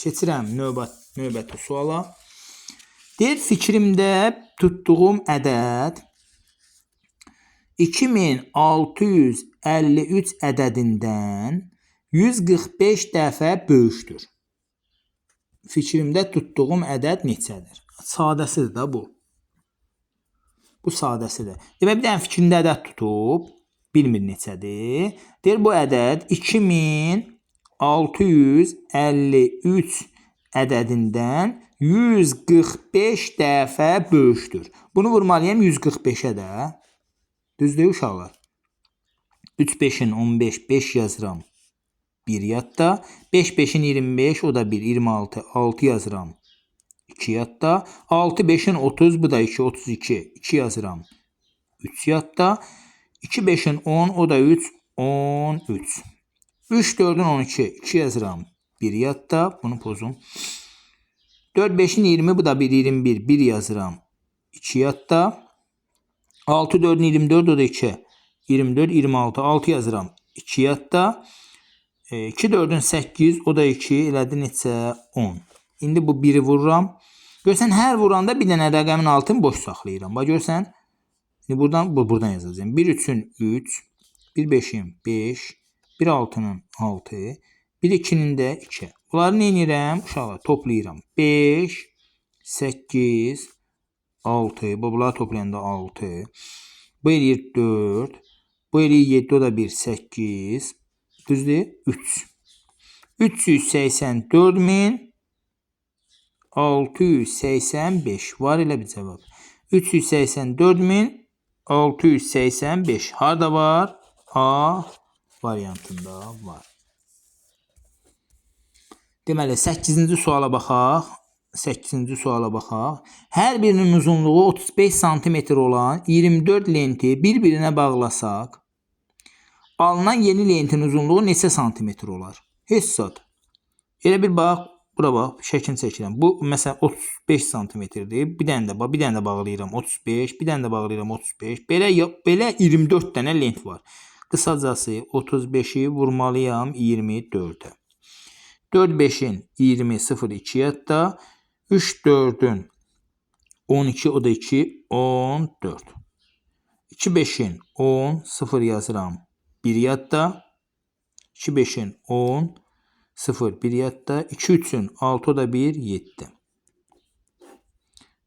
Speaker 1: Keçirəm növbəti suala. Deyir, fikrimdə tutduğum ədəd 2650 53 ədədindən 145 dəfə böyükdür. Fikrimdə tutduğum ədəd neçədir? Sadəsidir da bu. Bu sadəsidir. Demək bir dənə fikrində ədəd tutub, bilmir neçədir. Deyir bu ədəd 2653 ədədindən 145 dəfə böyükdür. Bunu vurmalıyam 145-ə də. Düzdür uşaqlar? 3 5-in 15, 5 yazıram. 1 yadda. 5 5-in 25, o da 1, 26, 6 yazıram. 2 yadda. 6 5-in 30, bu da 2, 32, 2 yazıram. 3 yadda. 2 5-in 10, o da 3, 13. 3 4-ün 12, 2 yazıram. 1 yadda. Bunu pozum. 4 5-in 20, bu da 1, 21, 1 yazıram. 2 yadda. 6 4'ün 24, o da 2. 24, 26, 6 yazıram. 2 yadda. 2 4'ün 8, o da 2. Elədi neçə? 10. İndi bu 1'i vururam. Görsən, hər vuranda bir dənə rəqəmin altını boş saxlayıram. Bax, görsən, buradan yazacağım. 1 3'ün 3, 1 5'in 5, 1 6'nın 6, 1 2'nin də 2. Bunları nə edirəm? Uşaqlar, toplayıram. 5, 8, 6, bunları toplayanda 6. Bu eləyir 4. Bu eləyir 7, o da 1, 8. Düzdür? 3. 384.685 var elə bir cavab. 384.685 harda var? A variantında var. Deməli 8-ci suala baxaq. 8-ci suala baxaq. Hər birinin uzunluğu 35 sm olan 24 lenti bir-birinə bağlasaq, alınan yeni lentin uzunluğu neçə santimetr olar? Hesab. Elə bir bax, bura bax, şəklini çəkirəm. Bu məsələn 35 santimetrdir. Bir dənə də bağlayıram 35, bir dənə də bağlayıram 35. Belə 24 dənə lent var. Qısacası 35'i vurmalıyam 24'e. 4 5'in 20, 0 2 yadda. 3 4'ün 12, o da 2, 14. 2 5'in 10, 0 yazıram. 1 yadda. 2 5'in 10, 0 1 yadda. 2 3'ün 6, o da 1, 7.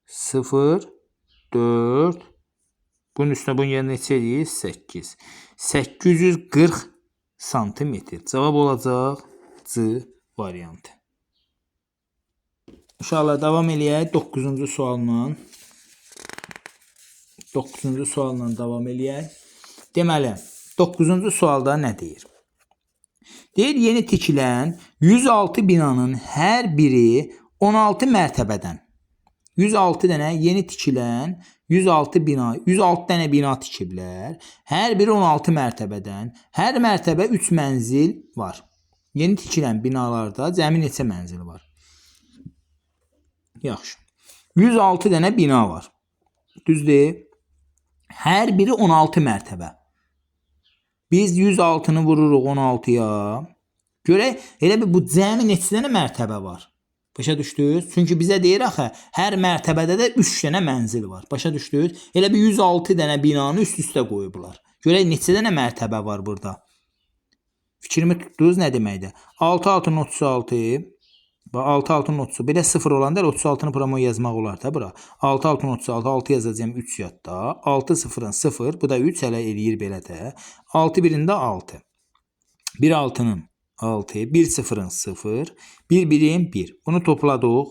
Speaker 1: 0 4. Bunun üstüne bunun yerine neçə eləyir? 8. 840 santimetr. Cavab olacaq C variantı. Uşaqlar, davam eləyək 9-cu sualla. 9-cu sualla davam eləyək. Deməli, 9-cu sualda nə deyir? Deyir, yeni tikilən 106 binanın hər biri 16 mərtəbədən. 106 dənə yeni tikilən 106 dənə bina tikiblər. Hər biri 16 mərtəbədən. Hər mərtəbə 3 mənzil var. Yeni tikilən binalarda cəmi neçə mənzil var? Yaxşı. 106 dənə bina var. Düzdür? Hər biri 16 mərtəbə. Biz 106'nı vururuq 16'ya. Görək, elə bir bu cəmi neçə dənə mərtəbə var? Başa düşdünüz? Çünki bizə deyir axı, hər mərtəbədə də 3 dənə mənzil var. Başa düşdünüz? Elə bir 106 dənə binanı üst-üstə qoyublar. Görək neçə dənə mərtəbə var burada? Fikrimi tutdunuz nə deməkdir? 6 6'nın 36, 6 6'nın 30. Belə 0 olanda 36'nı promo yazmaq olar da bura. 6 6'nın 36, 6 yazacağım 3 yadda. 6 0'ın 0, bu da 3 hələ eləyir belə də. 6 1'ində 6. 1 6'nın 6, 1 0'ın 0, 1 1'in 1. Bunu topladıq.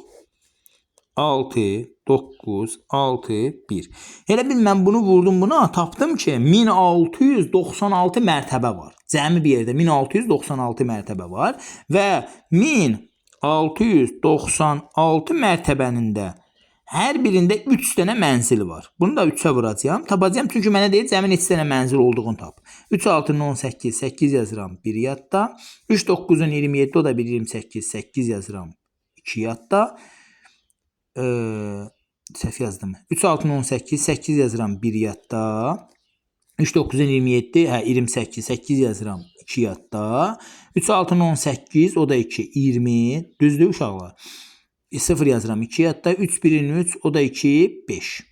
Speaker 1: 6, 9, 6, 1. Elə bil mən bunu vurdum buna, tapdım ki 1696 mərtəbə var. Cəmi bir yerdə 1696 mərtəbə var və 1696 mərtəbənin də hər birində 3 dənə mənzil var. Bunu da 3'ə vuracağam. Tapacağım çünki mənə deyir cəmi neçə dənə mənzil olduğunu tap. 3 6'nın 18, 8 yazıram 1 yadda. 3 9'un 27, o da 1 28, 8 yazıram 2 yadda. Səhv yazdım. 3 6'nın 18, 8 yazıram 1 yadda. 3 9'un 27, 28, 8 yazıram 2 yadda. 3 6'nın 18, o da 2, 20. Düzdür uşaqlar? 0 yazıram 2 yadda. 3 1'in 3, o da 2, 5.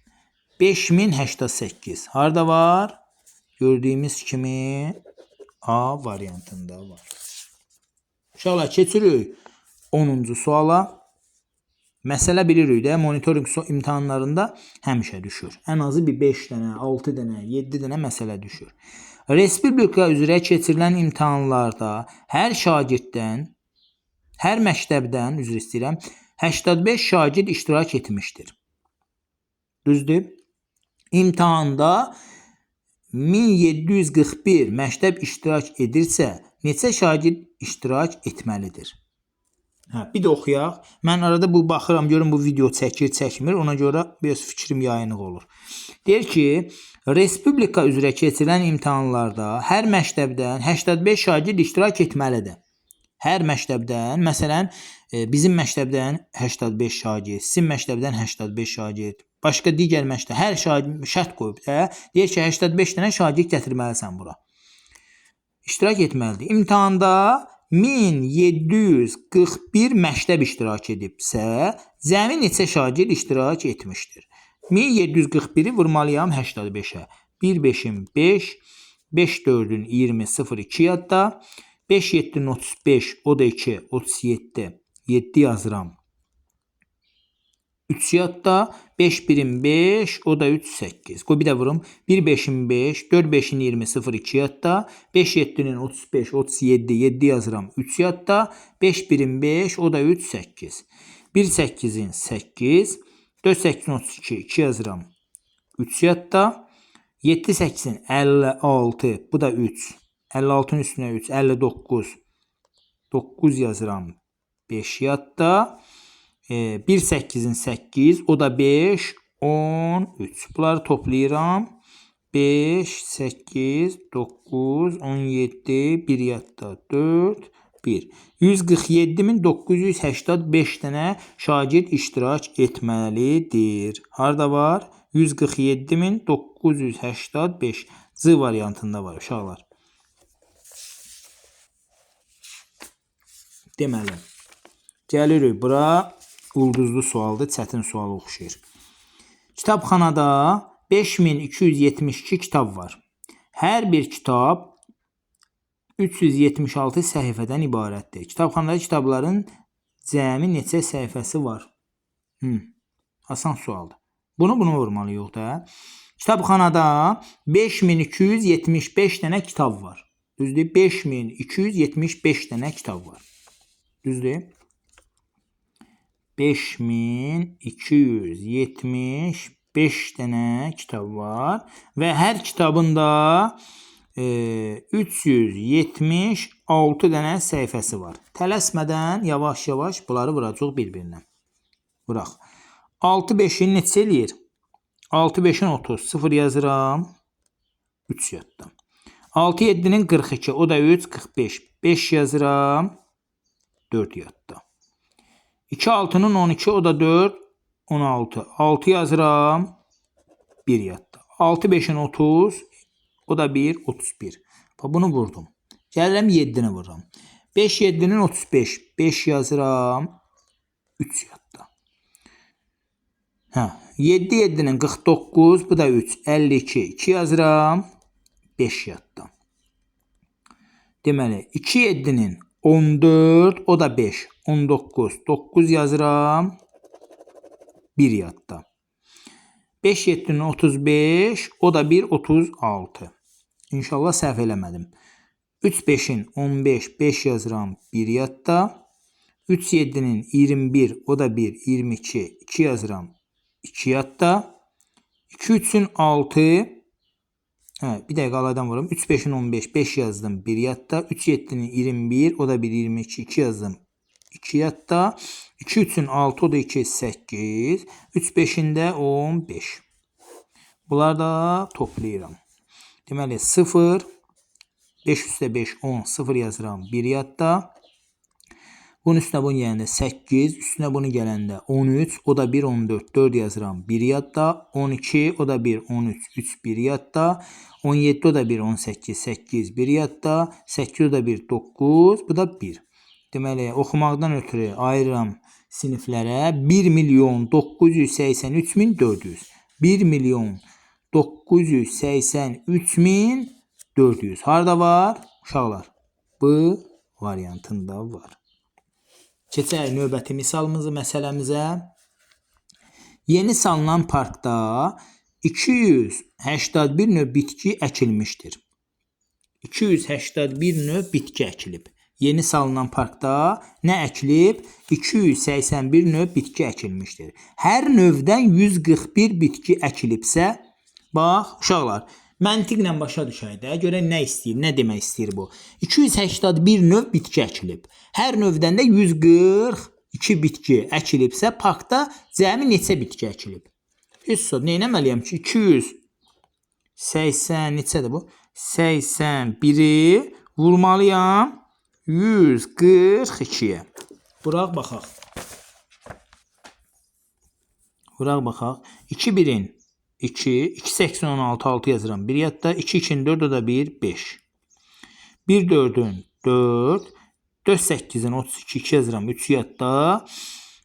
Speaker 1: 5088. Harda var? Gördüyümüz kimi A variantında var. Uşaqlar keçirik 10-cu suala. Məsələ bilirik də, monitorinq imtahanlarında həmişə düşür. Ən azı bir 5 dənə, 6 dənə, 7 dənə məsələ düşür. Respublika üzrə keçirilən imtahanlarda hər şagirddən, hər məktəbdən, üzr istəyirəm, 85 şagird iştirak etmişdir. Düzdür? İmtahanda 1741 məktəb iştirak edirsə, neçə şagird iştirak etməlidir? Bir də oxuyaq. Mən arada bu baxıram, görüm bu video çəkir, çəkmir. Ona görə biraz fikrim yayınıq olur. Deyir ki, Respublika üzrə keçirilən imtahanlarda hər məktəbdən 85 şagird iştirak etməlidir. Hər məktəbdən, məsələn, bizim məktəbdən 85 şagird, sizin məktəbdən 85 şagird, başqa digər məktəb, hər şagird şərt qoyub da, deyir ki, 85 dənə şagird gətirməlisən bura. İştirak etməlidir. İmtahanda 1741 məktəb iştirak edibsə, cəmi neçə şagird iştirak etmişdir? 1741-i vurmalıyam 85-ə. 1 5-in 5, 5 4-ün 20, 0 2 yadda. 5 7-nin 35, o da 2, 37, 7 yazıram. 3 yadda. 5 1-in 5, o da 3 8. Qoy bir də vurum. 1 5-in 5, 4 5-in 20, 0 2 yadda. 5 7-nin 35, 37, 7 yazıram. 3 yadda. 5 1-in 5, o da 3 8. 1 8-in 8, 4 8-in 32, 2 yazıram. 3 yadda. 7 8-in 56, bu da 3. 56-nın üstünə 3, 59. 9 yazıram. 5 yadda. 1 8-in 8, o da 5, 13. Bunları toplayıram. 5, 8, 9, 17, 1 yadda 4, 1. 147.985 dənə şagird iştirak etməlidir. Harada var? 147.985 C variantında var uşaqlar. Deməli, gəlirik bura. Ulduzlu sualdır, çətin sual oxşayır. Kitabxanada 5272 kitab var. Hər bir kitab 376 səhifədən ibarətdir. Kitabxanada kitabların cəmi neçə səhifəsi var? Asan sualdır. Bunu vurmalıyıq da. Kitabxanada 5275 dənə kitab var. Düzdür? 5275 dənə kitab var. Düzdür? 5275 dənə kitab var və hər kitabında 376 dənə səhifəsi var. Tələsmədən yavaş-yavaş bunları vuracaq bir-birinə. Vuraq. 6 5-in neçə eləyir? 6 5-in 30. 0 yazıram. 3 yadda. 6 7-nin 42. O da 3 45. 5 yazıram. 4 yadda. 2 6-nın 12, o da 4, 16. 6 yazıram, 1 yadda. 6 5-in 30, o da 1, 31. Bunu vurdum. Gəlirəm 7-ni vururam. 5 7-nin 35, 5 yazıram, 3 yadda. 7 7-nin 49, bu da 3, 52. 2 yazıram, 5 yadda. Deməli, 2 7-nin 14, o da 5. 19. 9 yazıram. 1 yadda. 5 7'nin 35. O da 1. 36. İnşallah səhv eləmədim. 3 5'in 15. 5 yazıram. 1 yadda. 3 7'nin 21. O da 1. 22. 2 yazıram. 2 yadda. 2 3'ün 6. Bir dəqiqə alaydan vururum. 3 5'in 15. 5 yazdım. 1 yadda. 3 7'nin 21. O da 1. 22. 2 yazdım. 2 yadda. 2 3'ün 6. O da 2. 8. 3 5'in də 15. Bunları da toplayıram. Deməli 0. 5 üstə 5 10. 0 yazıram. 1 yadda. Bunun üstünə bunu gələndə 8. Üstünə bunu gələndə 13. O da 1 14. 4 yazıram. 1 yadda. 12. O da 1 13. 3 1 yadda. 17. O da 1 18. 8 1 yadda. 8 o da 1 9. Bu da 1. Deməli oxumaqdan ötürü ayırıram siniflərə. 1.983.400. 1.983.400. Harada var? Uşaqlar, B variantında var. Keçək növbəti misalımızı, məsələmizə. Yeni salınan parkda 281 növ bitki əkilmişdir. 281 növ bitki əkilib. Yeni salınan parkda nə əkilib? 281 növ bitki əkilmişdir. Hər növdən 141 bitki əkilibsə, bax, uşaqlar, məntiqlə başa düşək də, görək nə istəyir, nə demək istəyir bu. 281 növ bitki əkilib. Hər növdən də 142 bitki əkilibsə, parkda cəmi neçə bitki əkilib? Heç sonra nə etməliyəm ki, 280 neçədir bu? 81-i vurmalıyam 142-yə. Vuraq baxaq. Vuraq baxaq. 2 1-in 2, 2 8 16 6 yazıram. 1 yadda, 2 2-nin 4 o da 1 5. 1 4-ün 4, 4 8-in 32 2 yazıram. 3 yadda.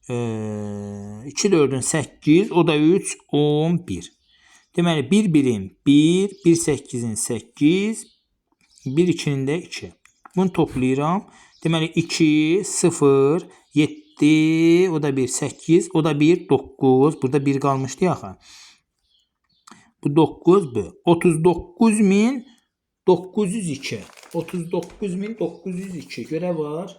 Speaker 1: 2 4-ün 8, o da 3 11. Deməli 1 1-in 1, 1 8-in 8, 1 2-nin də 2. Bunu toplayıram. Deməli 2 0 7, o da 1 8, o da 1 9. Burada 1 qalmışdı axı. Bu 9 bu. 39.902. 39.902 görə var.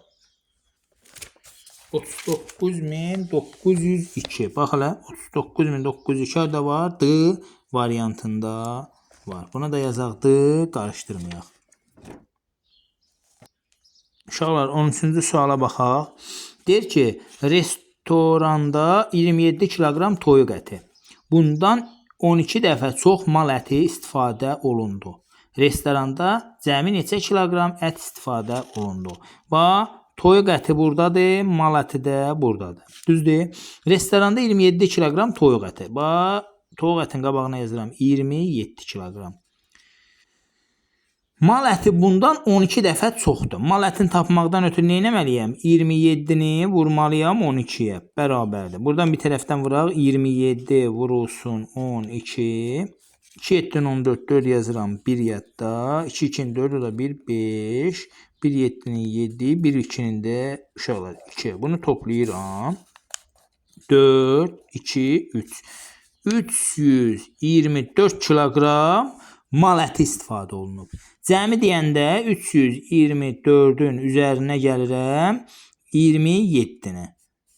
Speaker 1: 39.902. Bax hələ 39.902 da var. D variantında var. Buna da yazaq D, qarışdırmayaq. Uşaqlar 13-cü suala baxaq. Deyir ki, restoranda 27 kiloqram toyuq əti. Bundan 12 dəfə çox mal əti istifadə olundu. Restoranda cəmi neçə kiloqram ət istifadə olundu? Bax, toyuq əti buradadır, mal əti də buradadır. Düzdür? Restoranda 27 kiloqram toyuq əti. Bax, toyuq ətin qabağına yazıram 27 kiloqram. Mal əti bundan 12 dəfə çoxdur. Mal ətini tapmaqdan ötürü nə etməliyəm? 27-ni vurmalıyam 12-yə. Bərabərdir. Buradan bir tərəfdən vuraq. 27 vurulsun 12. 2 7-dən 14, 4 yazıram. 1 yadda. 2 2-nin 4, o da 1 5. 1 7-nin 7, 1 2-nin də uşaqlar 2. Bunu toplayıram. 4, 2, 3. 324 kiloqram mal əti istifadə olunub. Cəmi deyəndə 324-ün üzərinə gəlirəm 27-ni.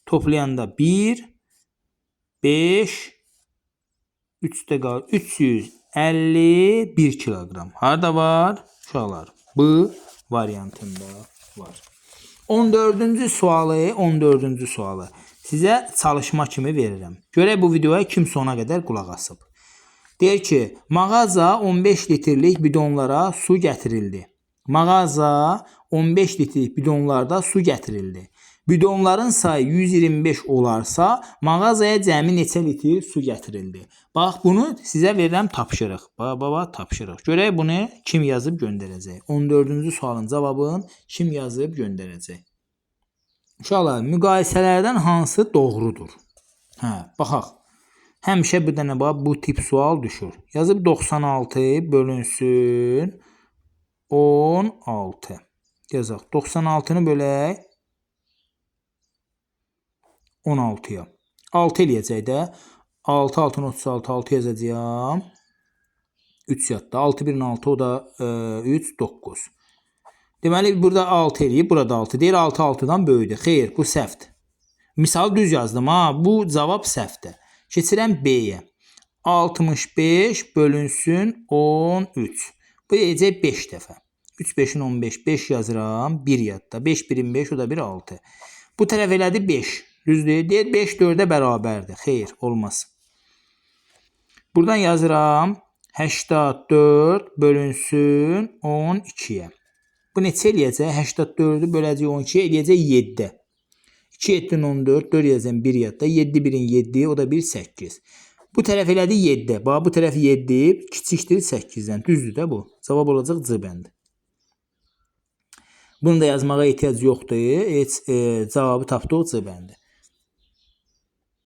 Speaker 1: Toplayanda 1, 5, 3-də qalır 351 kiloqram. Harada var? Uşaqlar, B variantında var. 14-cü sualı sizə çalışma kimi verirəm. Görək bu videoya kim sona qədər qulaq asıb. Deyir ki, mağaza 15 litrlik bidonlara su gətirildi. Mağaza 15 litrlik bidonlarda su gətirildi. Bidonların sayı 125 olarsa, mağazaya cəmi neçə litr su gətirildi? Bax, bunu sizə verirəm tapşırıq. Bax, tapşırıq. Görək bunu kim yazıb göndərəcək? 14-cü sualın cavabını kim yazıb göndərəcək? Uşaqlar, müqayisələrdən hansı doğrudur? Baxaq. Həmişə bir dənə bax, bu tip sual düşür. Yazıb 96 bölünsün 16. Yazaq. 96-nı bölək 16-ya. 6 eləyəcək də. 6 6 36 6 yazacağam. 3 yadda. 6 1 6 o da 3 9. Deməli burada 6 eləyib, burada 6. Deyir 6 6-dan böyükdür. Xeyr, bu səhvdir. Misal düz yazdım bu cavab səhvdir. Keçirəm B-yə. 65 bölünsün 13. Bu eləyəcək 5 dəfə. 3 5-in 15, 5 yazıram. 1 yadda. 5 1-in 5, o da 1 6. Bu tərəf elədi 5. Düzdür? Deyir 5 4-ə bərabərdir. Xeyr, olmaz. Buradan yazıram. 84 bölünsün 12-yə. Bu neçə eləyəcək? 84-ü böləcək 12-yə eləyəcək 7. 2 7-nin 14, 4 yazın 1 yadda. 7 1-in 7, o da 1 8. Bu tərəf elədi 7. Bax, bu tərəf 7, kiçikdir 8-dən. Düzdür də bu. Cavab olacaq C bəndi. Bunu da yazmağa ehtiyac yoxdur. Heç cavabı tapdıq C bəndi.